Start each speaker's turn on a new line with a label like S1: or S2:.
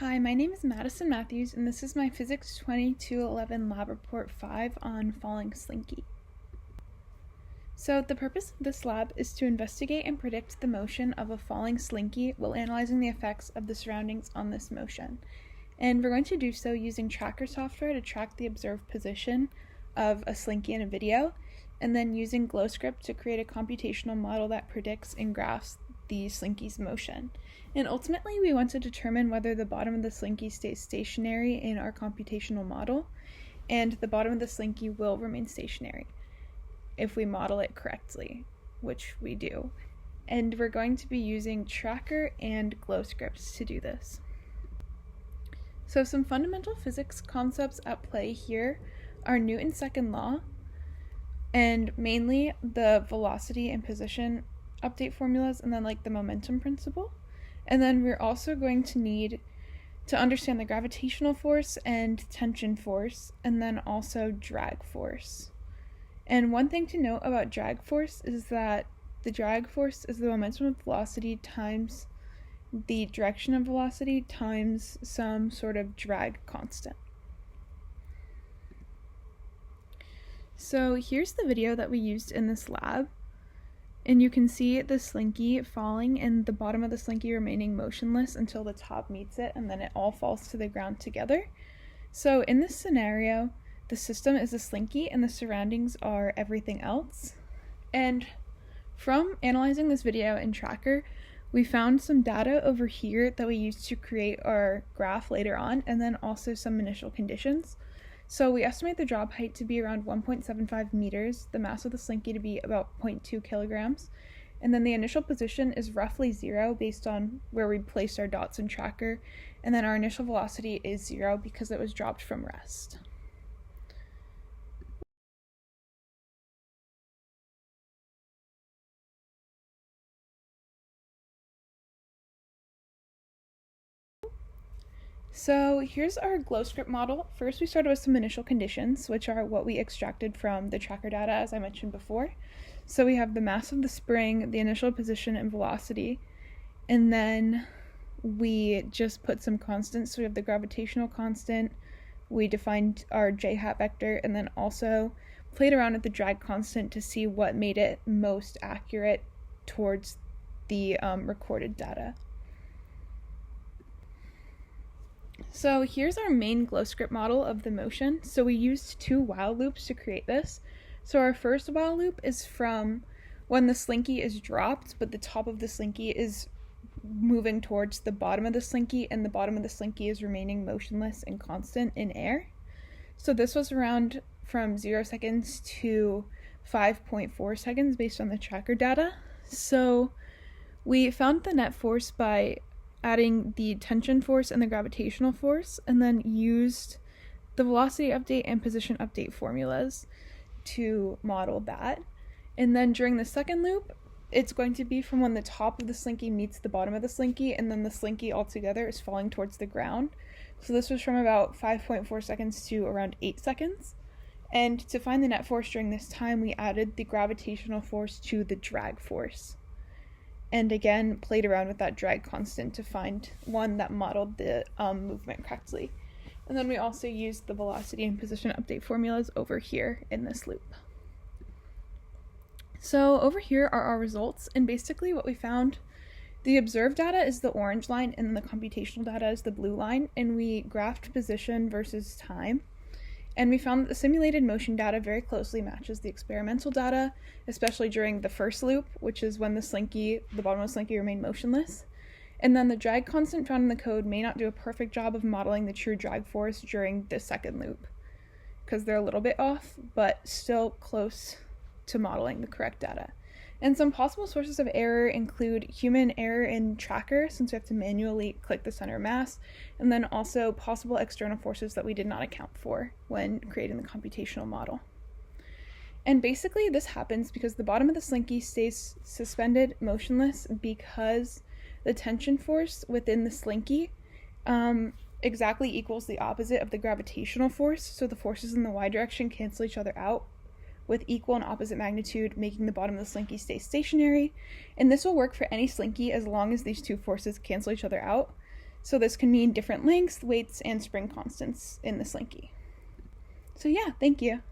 S1: Hi, my name is Madison Matthews, and this is my Physics 2211 Lab Report 5 on falling slinky. So the purpose of this lab is to investigate and predict the motion of a falling slinky while analyzing the effects of the surroundings on this motion. And we're going to do so using tracker software to track the observed position of a slinky in a video, and then using GlowScript to create a computational model that predicts and graphs the slinky's motion. And ultimately, we want to determine whether the bottom of the slinky stays stationary in our computational model, and the bottom of the slinky will remain stationary if we model it correctly, which we do. And we're going to be using Tracker and GlowScript to do this. So some fundamental physics concepts at play here are Newton's second law, and mainly the velocity and position update formulas, and then like the momentum principle. And then we're also going to need to understand the gravitational force and tension force, and then also drag force. And one thing to note about drag force is that the drag force is the momentum of velocity times the direction of velocity times some sort of drag constant. So here's the video that we used in this lab. And you can see the slinky falling and the bottom of the slinky remaining motionless until the top meets it, and then it all falls to the ground together. So in this scenario, the system is a slinky and the surroundings are everything else. And from analyzing this video in Tracker, we found some data over here that we used to create our graph later on, and then also some initial conditions. So we estimate the drop height to be around 1.75 meters, the mass of the slinky to be about 0.2 kilograms, and then the initial position is roughly 0 based on where we placed our dots in Tracker, and then our initial velocity is 0 because it was dropped from rest. So here's our GlowScript model. First we started with some initial conditions, which are what we extracted from the Tracker data as I mentioned before. So we have the mass of the spring, the initial position and velocity, and then we just put some constants. So we have the gravitational constant, we defined our j-hat vector, and then also played around with the drag constant to see what made it most accurate towards the recorded data. So here's our main GlowScript model of the motion. So we used 2 while loops to create this. So our first while loop is from when the slinky is dropped, but the top of the slinky is moving towards the bottom of the slinky, and the bottom of the slinky is remaining motionless and constant in air. So this was around from 0 seconds to 5.4 seconds based on the Tracker data. So we found the net force by adding the tension force and the gravitational force, and then used the velocity update and position update formulas to model that. And then during the second loop, it's going to be from when the top of the slinky meets the bottom of the slinky, and then the slinky altogether is falling towards the ground. So this was from about 5.4 seconds to around 8 seconds. And to find the net force during this time, we added the gravitational force to the drag force. And again, played around with that drag constant to find one that modeled the movement correctly. And then we also used the velocity and position update formulas over here in this loop. So over here are our results, and basically what we found, the observed data is the orange line and the computational data is the blue line, and we graphed position versus time. And we found that the simulated motion data very closely matches the experimental data, especially during the first loop, which is when the bottom of the slinky remained motionless. And then the drag constant found in the code may not do a perfect job of modeling the true drag force during the second loop, because they're a little bit off, but still close to modeling the correct data. And some possible sources of error include human error in Tracker, since we have to manually click the center of mass, and then also possible external forces that we did not account for when creating the computational model. And basically this happens because the bottom of the slinky stays suspended motionless because the tension force within the slinky exactly equals the opposite of the gravitational force, so the forces in the y direction cancel each other out with equal and opposite magnitude, making the bottom of the slinky stay stationary. And this will work for any slinky as long as these two forces cancel each other out. So this can mean different lengths, weights, and spring constants in the Slinky. So yeah, thank you.